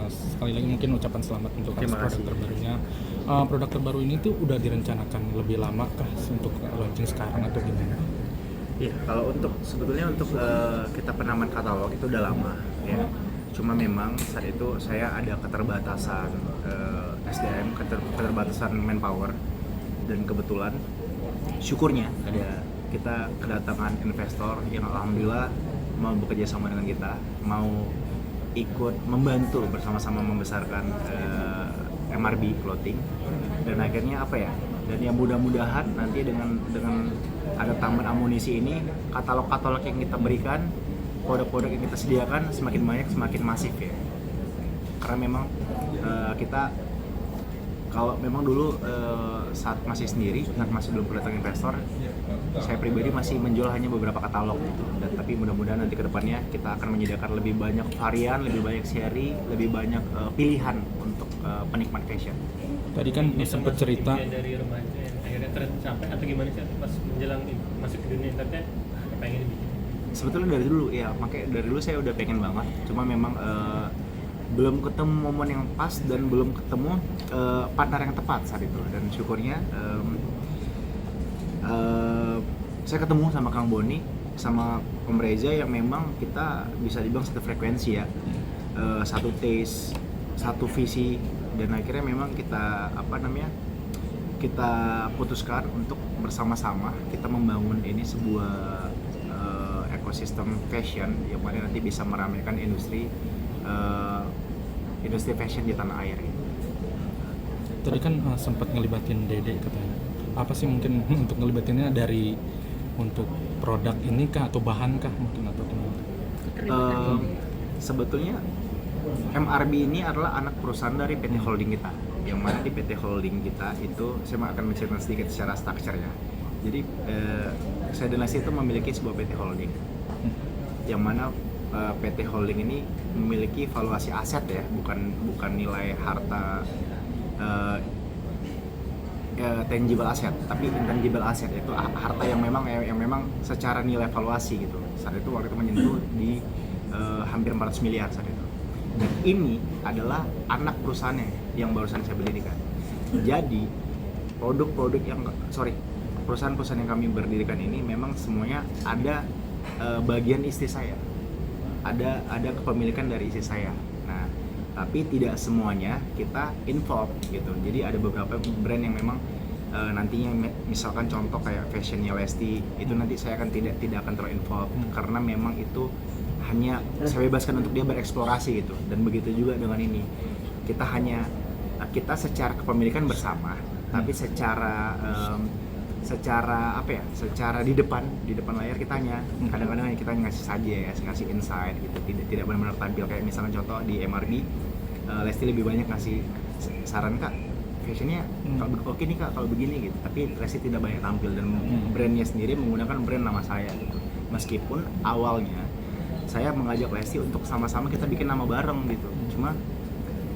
sekali lagi mungkin ucapan selamat untuk Terima produk kasih. terbarunya. Produk terbaru ini tuh udah direncanakan lebih lama kah untuk launching sekarang atau gimana? Iya, kalau untuk sebetulnya untuk kita penamaan katalog itu udah lama ya. Cuma memang saat itu saya ada keterbatasan SDM, keterbatasan manpower, dan kebetulan syukurnya ada kita kedatangan investor yang alhamdulillah mau bekerja sama dengan kita, mau ikut membantu bersama-sama membesarkan MRB Clothing. Dan akhirnya apa ya? Dan ya mudah-mudahan nanti dengan ada tambahan amunisi ini, katalog-katalog yang kita berikan, produk-produk yang kita sediakan semakin banyak, semakin masif ya. Karena memang kita kalau memang dulu saat masih sendiri, saat masih belum kedatangan investor, saya pribadi masih menjual hanya beberapa katalog gitu. Dan tapi mudah-mudahan nanti ke depannya kita akan menyediakan lebih banyak varian, lebih banyak seri, lebih banyak pilihan untuk penikmat fashion. Tadi kan sempat cerita dari remaja yang akhirnya tercapai atau gimana sih pas menjelang masuk ke dunia internet pengen bikin? Sebetulnya dari dulu ya, makanya dari dulu saya udah pengen banget. Cuma memang belum ketemu momen yang pas dan belum ketemu partner yang tepat saat itu. Dan syukurnya saya ketemu sama Kang Boni, sama Om Reza yang memang kita bisa dibilang satu frekuensi ya, satu taste, satu visi, dan akhirnya memang kita kita putuskan untuk bersama-sama kita membangun ini sebuah ekosistem fashion yang mana nanti bisa meramaikan industri fashion di tanah air. tadi kan sempat ngelibatin Dede katanya. Apa sih mungkin untuk ngelibatinnya dari untuk produk ini kah atau bahan kah mungkin atau gimana? Sebetulnya MRB ini adalah anak perusahaan dari PT Holding kita, yang mana di PT Holding kita itu saya akan menceritakan sedikit secara strukturnya. Jadi saya Dynasty itu memiliki sebuah PT Holding, yang mana PT Holding ini memiliki valuasi aset ya, bukan nilai harta tangible aset, tapi intangible aset, itu harta yang memang secara nilai valuasi gitu. Saat itu waktu itu menyentuh di hampir 400 miliar saat itu. Dan ini adalah anak perusahaannya yang barusan saya berdirikan. Jadi perusahaan-perusahaan yang kami berdirikan ini memang semuanya ada bagian istri saya, ada kepemilikan dari istri saya. Nah, tapi tidak semuanya kita involve gitu. Jadi ada beberapa brand yang memang nantinya misalkan contoh kayak fashionnya Lesti itu nanti saya akan tidak akan terlalu involve karena memang itu hanya saya bebaskan untuk dia bereksplorasi gitu. Dan begitu juga dengan ini, kita secara kepemilikan bersama, tapi secara di depan layar kita hanya kadang-kadang kita ngasih saja ya, ngasih insight gitu, tidak benar-benar tampil. Kayak misalnya contoh di MRB, Lesti lebih banyak ngasih saran, Kak fashionnya oke nih Kak kalau begini gitu, tapi Lesti tidak banyak tampil dan brandnya sendiri menggunakan brand nama saya gitu. Meskipun awalnya saya mengajak Lesti untuk sama-sama kita bikin nama bareng gitu, cuma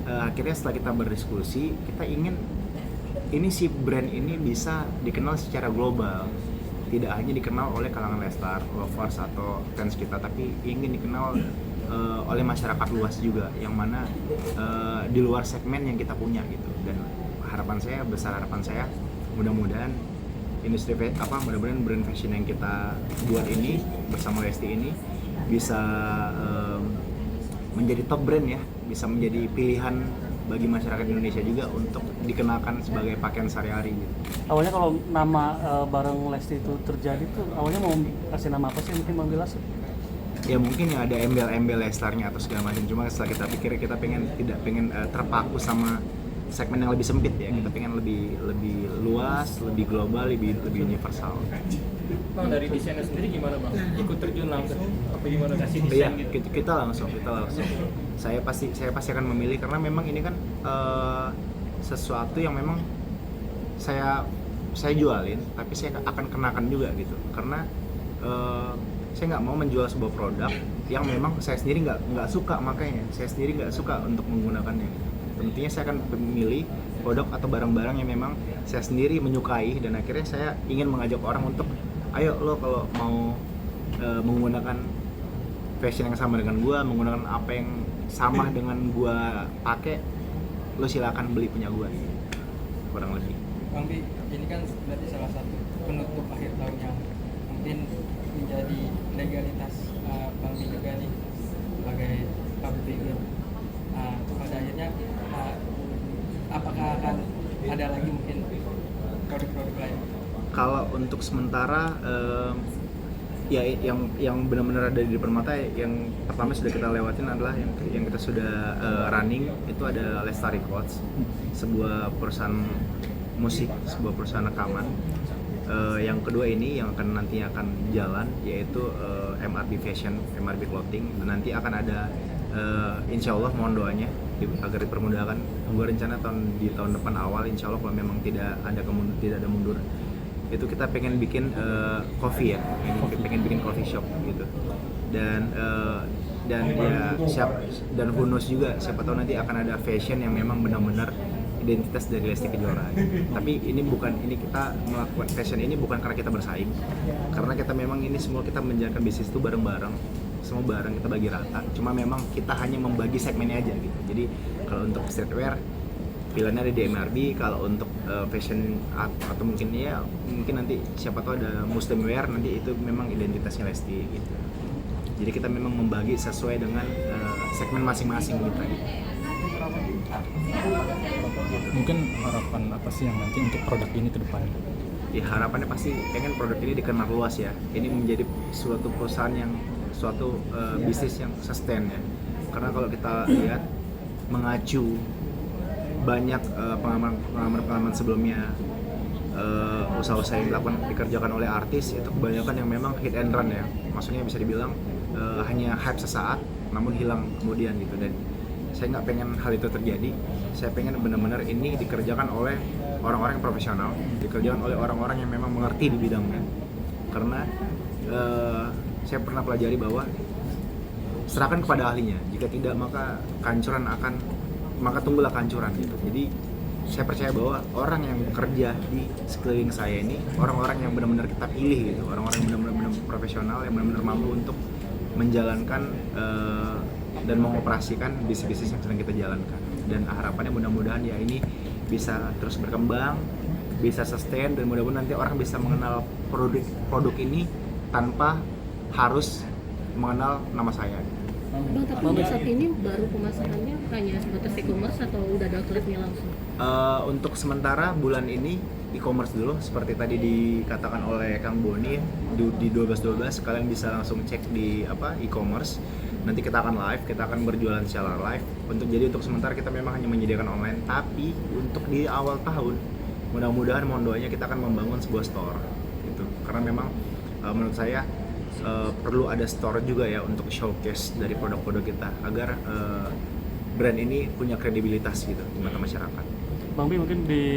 akhirnya setelah kita berdiskusi, kita ingin ini si brand ini bisa dikenal secara global, tidak hanya dikenal oleh kalangan Lestar lovers atau fans kita, tapi ingin dikenal oleh masyarakat luas juga, yang mana di luar segmen yang kita punya gitu. Dan harapan saya mudah-mudahan mudah-mudahan brand fashion yang kita buat ini bersama Lesti ini bisa menjadi top brand ya, bisa menjadi pilihan bagi masyarakat Indonesia juga untuk dikenalkan sebagai pakaian sehari-hari gitu. Awalnya kalau nama bareng Lesti itu terjadi tuh awalnya mau kasih nama apa sih, mungkin Bang Bilas? Ya mungkin ya ada embel-embel Lestarnya atau segala macam, cuma setelah kita pikir kita tidak pengen terpaku sama segmen yang lebih sempit ya, kita pengen lebih luas, lebih global, lebih universal. Bang, dari desainnya sendiri gimana Bang? Ikut terjun langsung apa gimana kasih Iya, desain gitu? kita langsung. Saya pasti akan memilih karena memang ini kan sesuatu yang memang saya jualin, tapi saya akan kenakan juga gitu. Karena saya nggak mau menjual sebuah produk yang memang saya sendiri nggak suka, makanya saya sendiri nggak suka untuk menggunakannya. Tentunya saya akan memilih produk atau barang-barang yang memang saya sendiri menyukai, dan akhirnya saya ingin mengajak orang untuk ayo lo kalau mau menggunakan fashion yang sama dengan gua, menggunakan apa yang sama dengan gua pakai, lo silakan beli punya gua, kurang lebih. Bang Bi, ini kan berarti salah satu penutup akhir tahun yang mungkin menjadi legalitas Bang Bi juga nih sebagai public figure. Pada akhirnya apakah akan ada lagi mungkin produk-produk lain? Kalau untuk sementara ya yang benar-benar ada di Permata, yang pertama sudah kita lewatin adalah yang kita sudah running itu ada Lestari Records, sebuah perusahaan musik, sebuah perusahaan rekaman. Yang kedua ini yang akan nantinya akan jalan yaitu MRB Fashion, MRB Clothing, dan nanti akan ada insya Allah mohon doanya agar dipermudahkan. Gue rencana di tahun depan awal insya Allah kalau memang tidak ada mundur, itu kita pengen bikin coffee ya, pengen bikin coffee shop gitu, dan ya dan who knows juga, siapa tahu nanti akan ada fashion yang memang benar-benar identitas dari Lesti Kejora. Tapi ini kita melakukan fashion ini bukan karena kita bersaing, karena kita memang ini semua kita menjalankan bisnis itu bareng-bareng, semua bareng kita bagi rata. Cuma memang kita hanya membagi segmennya aja gitu. Jadi kalau untuk streetwear pilihannya ada di MRB, kalau untuk fashion atau mungkin nanti siapa tahu ada muslim wear, nanti itu memang identitasnya Lesti gitu. Jadi kita memang membagi sesuai dengan segmen masing-masing kita gitu. Mungkin harapan apa sih yang nanti untuk produk ini ke depan? Ya harapannya pasti pengen produk ini dikenal luas ya. Ini menjadi suatu perusahaan suatu bisnis yang sustain ya. Karena kalau kita lihat mengacu banyak pengalaman sebelumnya, usaha-usaha yang dikerjakan oleh artis itu kebanyakan yang memang hit and run ya. Maksudnya bisa dibilang hanya hype sesaat namun hilang kemudian gitu. Dan saya nggak pengen hal itu terjadi. Saya pengen benar-benar ini dikerjakan oleh orang-orang yang profesional, dikerjakan oleh orang-orang yang memang mengerti di bidangnya. Karena saya pernah pelajari bahwa serahkan kepada ahlinya. Jika tidak maka tunggulah kehancuran gitu. Jadi saya percaya bahwa orang yang bekerja di sekeliling saya ini orang-orang yang benar-benar kita pilih gitu, orang-orang yang benar-benar profesional, yang benar-benar mampu untuk menjalankan dan mengoperasikan bisnis-bisnis yang sedang kita jalankan. Dan harapannya mudah-mudahan ya ini bisa terus berkembang, bisa sustain, dan mudah-mudahan nanti orang bisa mengenal produk ini tanpa harus mengenal nama saya. Bang, tapi untuk saat ini baru pemasarannya hanya sebatas e-commerce atau udah ada outletnya langsung? Untuk sementara bulan ini e-commerce dulu, seperti tadi dikatakan oleh Kang Boni di 12.12 kalian bisa langsung cek di e-commerce. Nanti kita akan live, kita akan berjualan secara live. Untuk sementara kita memang hanya menyediakan online, tapi untuk di awal tahun mudah-mudahan mohon doanya kita akan membangun sebuah store gitu. Karena memang menurut saya perlu ada store juga ya untuk showcase dari produk-produk kita agar brand ini punya kredibilitas gitu di mata masyarakat. Bang Bi, mungkin di